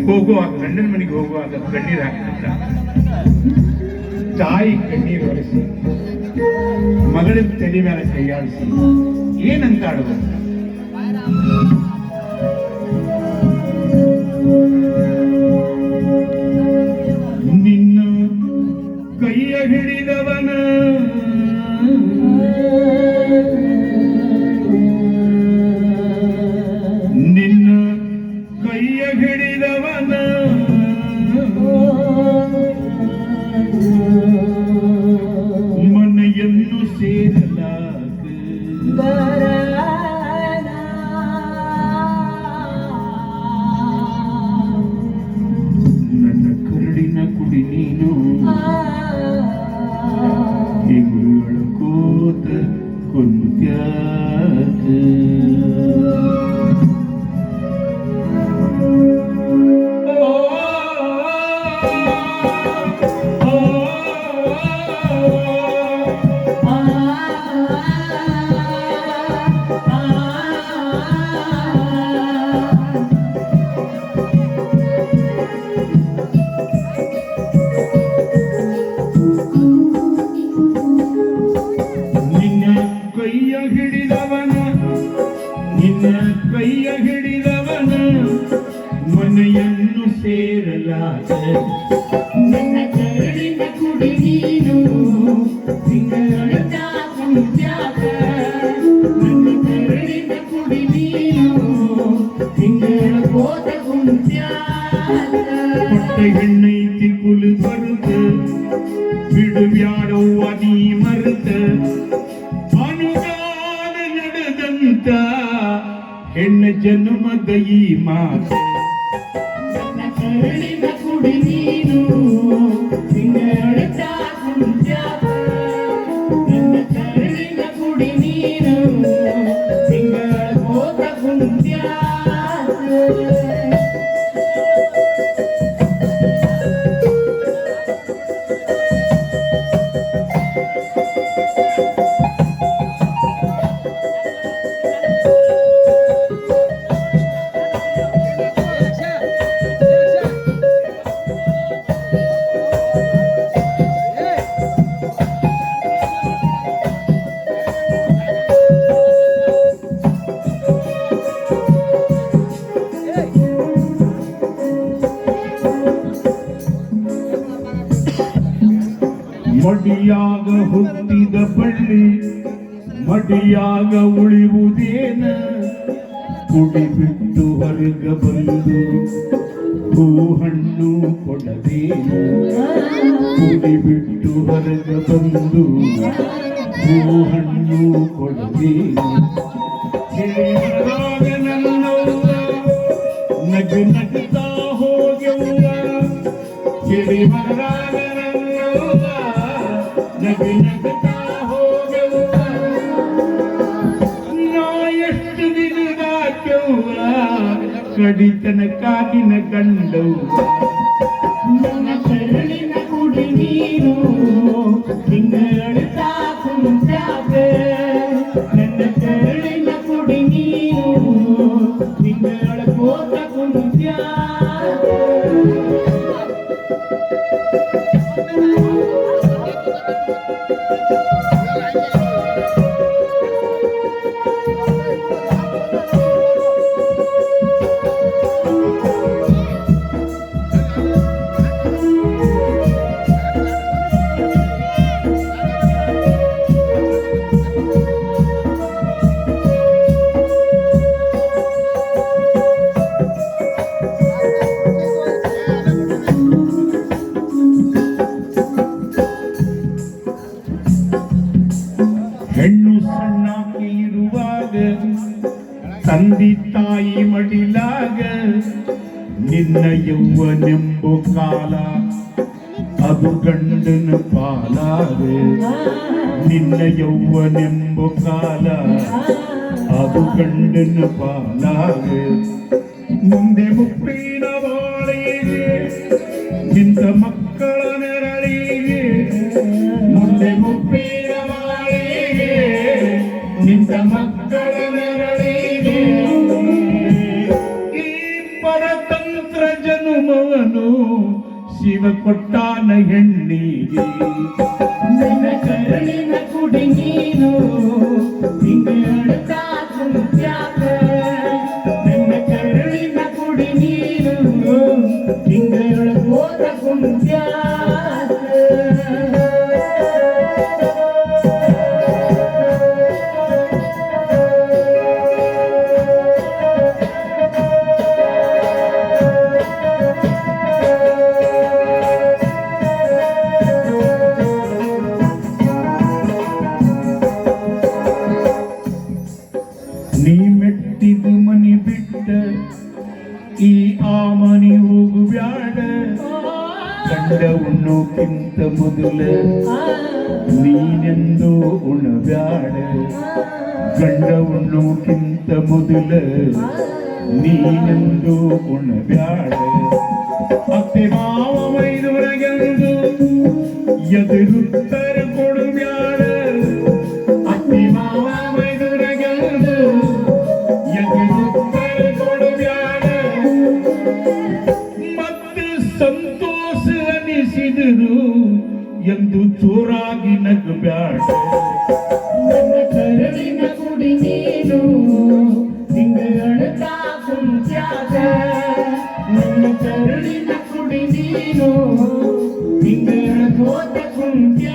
ಹೋಗುವಾಗ ಗಂಡನ ಮನೆಗೆ ಹೋಗುವಾಗ ಕಣ್ಣೀರು ಹಾಕ್ತಿದ್ದ. ತಾಯಿ ಕಣ್ಣೀರು ಒರೆಸಿ ಮಗಳ ತಲೆ ಮೇಲೆ ಕೈಯಾಡಿಸಿ ಏನಂತ ಆಡುವ, ನಿನ್ನ ಕೈಯ ಹಿಡಿದವನ ನಿನ್ನ ಕೈಯ ಹಿಡಿದವನ ಮನೆಯನ್ನು ಸೇರಲಾಗ ನನ್ನ ಕರಡಿನ ಕುಡಿ ನೀನು ಹಿಂಗಳಕೋತ ಕುಂತ್ಯಾಗ ಕೈಯ ಹಿಡಿದವನ ಮನೆಯನ್ನು ಸೇರಲಾಗ ನನ್ನ ಕರಳಿನ ಕುಡಿ ನೀನು ತಿಂಗಳೊಳಗ ಕುಂತ್ಯಾಗ ನನ್ನ ಕರಳಿನ ಕುಡಿ ನೀನು ತಿಂಗಳಕೋತ ಕುಂತ್ಯಾಗ ಹೊಟ್ಟೆ ಹೆಣ್ಣೈತಿ ಕುಲು ಬರುತ್ತ ಬಿಡುವ್ಯಾಡವ್ವ ನೀ ಮರುತ ಅನುಗಾನ ನಡೆದಂತ ಹೆಣ್ಣ ಜನ್ಮದ ಈ ಮಾತು. ನನ್ನ ಕರಳಿನ ಕುಡಿ ನೀನು ತಿಂಗಳೊಳಗ ಕುಂತ್ಯಾಗ ನನ್ನ ಕರಳಿನ ಕುಡಿ ನೀನು ತಿಂಗಳಕೋತ ಕುಂತ್ಯಾಗ ಮಡಿಯಾಗ ಹುಟ್ಟಿದ ಬಳ್ಳಿ ಮಡಿಯಾಗ ಉಳಿಯುವುದೇನ, ಕುಡಿ ಬಿಟ್ಟು ಹೊರಗ ಬಂದು ಹೂ ಹಣ್ಣು ಕೊಡದೇನ, ಕುಡಿ ಬಿಟ್ಟು ಹೊರಗ ಬಂದು ಹೂ ಹಣ್ಣು ಕೊಡದೇನ. ಹೇಳಿದಾಗ ನನ್ನವ್ವ ನಗು ನಗುತ್ತಾ ಹೋಗ್ಯವ್ವ, ಕೇಳಿ ಮರದಾಗ ನಗು ನಗುತ್ತಾ ಹೋಗವ್ವ, ನಾ ಎಷ್ಟು ದಿನದಾಕ್ಯವ್ವ ಕಡಿತನ ಕಾದಿನ ಕಂಡವ್ವ. ನನ್ನ ಕರಳಿನ ಕುಡಿ ನೀನು ತಿಂಗಳೊಳಗ ಕುಂತ್ಯಾಗ ನನ್ನ ಕರಳಿನ ಕುಡಿ ನೀನು ತಿಂಗಳಕೋತ ಕುಂತ್ಯಾಗ ಹೆಣ್ಣು ಸಣ್ಣಾಕಿ ಇರುವಾಗ ತಂದಿ ತಾಯಿ ಮಡಿಲಾಗ ನಿನ್ನ ಯೌವನೆಂಬು ಕಾಲ ಅದು ಗಂಡನ ಪಾಲಾಗ, ನಿನ್ನ ಯೌವನೆಂಬು ಕಾಲ ಅದು ಗಂಡನ ಪಾಲಾಗ. ಮುಂದೆ ಮುಪ್ಪಿನ ಬಾಳಿಗೆ ನಿಂತ ಮಕ್ಕಳ ನೆರಳಿಗೆ, ಮುಂದೆ ಮುಪ್ಪಿನ ಬಾಳಿಗೆ ನಿಂತ ಮಕ್ಕಳ ನೆರಳಿಗೆ ಈ ಪರತಂತ್ರ ಜನುಮವನು ಶಿವ ಕೊಟ್ಟಾನ ಹೆಣ್ಣಿಗೆ. ನನ್ನ ಕರುಳಿನ ಕುಡಿ ನೀನು ಹಿಂಗೆ ಅಳ್ತಾ ಕುಂತ್ಯಾಕ. ನನ್ನ ಕರುಳಿನ ಕುಡಿ ನೀನು ಹಿಂಗೆ ಅಳ್ಕೋತ ಕುಂತ್ಯಾಕ. ನೀ ಮೆಟ್ಟಿದು ಮನಿ ಬಿಟ್ಟ ಈ ಆ ಮನಿ ಹೋಗು ಬ್ಯಾಡ. ಗಂಡ ಉಣ್ಣೋಕ್ಕಿಂತ ಮೊದಲ ನೀನೆಂದು ಉಣಬ್ಯಾಡ. ಗಂಡ ಉಣ್ಣೋಕ್ಕಿಂತ ಮೊದಲ ನೀನೆಂದು ಉಣಬ್ಯಾಡ. ಅತ್ತೆ ಮಾವ ಮೈದುರಗೆಂದು ಎದುರುತ್ತರ ಕೊಡುಬ್ಯಾಡ. ಅತ್ತೆ ಮಾವ ಮೈದುರಗೆಂದು ಎದುರುತ್ತರ ಕೊಡುಬ್ಯಾಡ. ಮತ್ತೆ ಸಂತೋಷ ಅನಿಸಿದರು ಎಂದು ಚೋರಾಗಿ ನಗಬ್ಯಾಡ. ನನ್ನ ಕರುಳಿನ ಕುಡಿ ನೀನು ಹಿಂಗೆ ಅಳ್ತಾ ಕುಂತ್ಯಾಕ. ನನ್ನ ಕರುಳಿನ ಕುಡಿ ನೀನು ಹಿಂಗೆ ಅಳ್ಕೋತ ಕುಂತ್ಯಾಕ.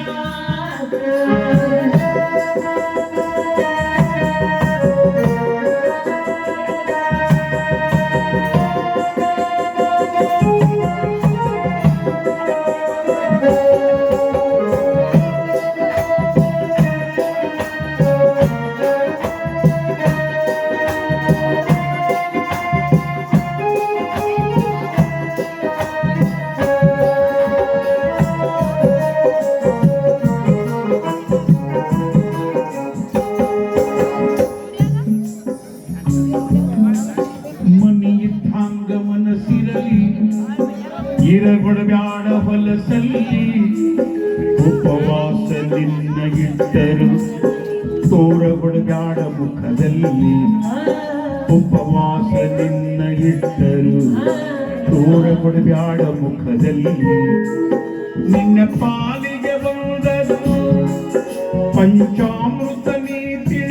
ಮನಿಯಿದ್ದಂಗ ಮನಸ್ಸಿರಲಿ ಇರಗೊಡಬ್ಯಾಡ ಹೊಲಸಲ್ಲಿ. ಉಪವಾಸ ನಿನ್ನ ಇಟ್ಟರು ತೋರಗೊಡಬ್ಯಾಡ ಮುಖದಲ್ಲಿ. ಉಪವಾಸ ನಿನ್ನ ಇಟ್ಟರು ತೋರಗೊಡಬ್ಯಾಡ ಮುಖದಲ್ಲಿ. ನಿನ್ನ ಪಾಲಿಗೆ ಬಂದದು ಪಂಚಾಮೃತ ನೀತಿ.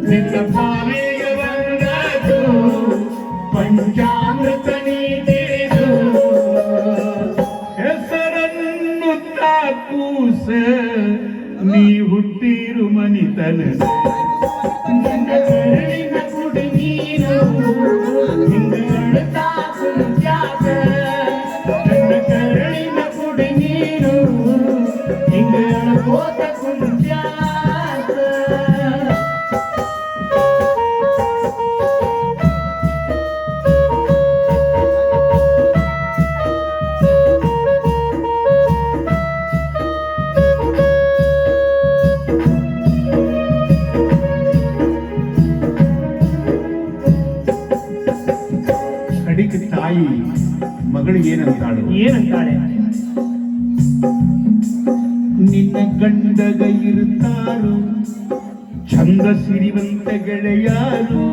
ನಿನ್ನ ಪಾಲಿಗೆ ಬಂದದು ಪಂಚಾಮೃತ ನೀತಿದು. ಹೆಸರನ್ನು ತಾಕೂಸ ನೀ ಹುಟ್ಟಿರು ಮನಿತನ. ನನ್ನ ಕರುಳಿನ ಕುಡಿ ನೀನು ಹಿಂಗೆ ಅಳ್ತಾ ಕುಂತ್ಯಾಕ. ನನ್ನ ಕರುಳಿನ ಕುಡಿ ನೀನು ಹಿಂಗೆ ಅಳ್ಕೋತ ಕುಂತ್ಯಾಕ. ಕಡಿಕ ತಾಯಿ ಮಗಳಿಗೆ ಏನಂತಾಳು? ಏನಂತಾಳೆ? ನಿನ್ನ ಗಂಡಗ ಇರುತ್ತಾರು ಚಂದ ಸಿರಿವಂತ ಗೆಳೆಯಾರು.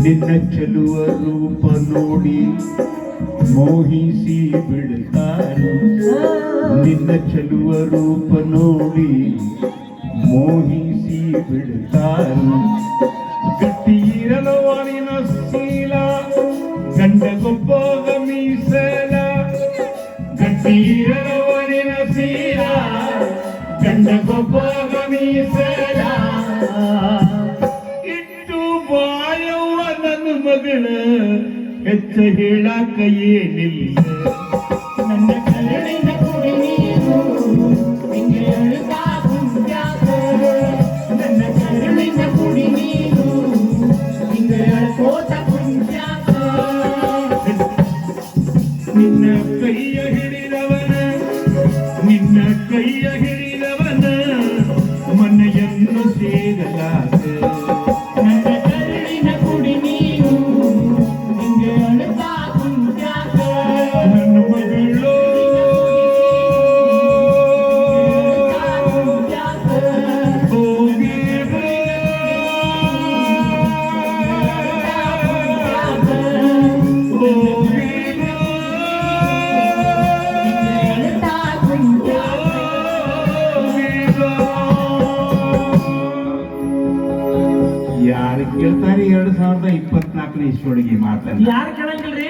ನಿನ್ನ ಚೆಲುವ ರೂಪ ನೋಡಿ ಮೋಹಿಸಿ ಬಿಡುತ್ತಾರು. ನಿನ್ನ ಚೆಲುವ ರೂಪ ನೋಡಿ ಮೋಹಿಸಿ ಬಿಡುತ್ತಾರು. ಗಟ್ಟಿ ಇರಲು ನಿನ್ನ ಶೀಲ ಗಂಡಗೊಬ್ಬ ಮೀಸಲ. ಗಟ್ಟಿ ಇರಲು ನಿನ್ನ ಶೀಲ ಗಂಡಗೊಬ್ಬ ಮೀಸಲ. ಇಟ್ಟು ಬಾಯವ್ವ ನನ್ನ ಮಗಳ ಹೆಚ್ಚ ಹೇಳಾಕ ಏನಿಲ್ಲ. ನನ್ನ ಕರುಳಿನ ಕುಡಿ ನೀನು ಹಿಂಗೆ ಅಳ್ತಾ ಕುಂತ್ಯಾಕ. ನನ್ನ ಕರುಳಿನ ಕುಡಿ ನೀನು ಹಿಂಗೆ ಅಳ್ಕೋತ ಕುಂತ್ಯಾಕ. ನಿನ್ನ ಕೈಯ ಹಿಡಿದವನ ನಿನ್ನ ಕೈಯ ಹಿಡಿದವನ ಮನೆಯನ್ನು ಸೇರಲಾಗ. ನನ್ನ ಕರುಳಿನ ಕುಡಿ ನೀನು ಹಿಂಗೆ ಅಳ್ತಾ ಕುಂತ್ಯಾಕ. ನನ್ನ ಮಗಳ ಯಾರು ಕೇಳ್ತಾರೆ 2024 ಇಸ್ವಿಯೊಳಗೆ ಈ ಮಾತನ್ನ? ಯಾರು ಕೇಳಂಗಿಲ್ರಿ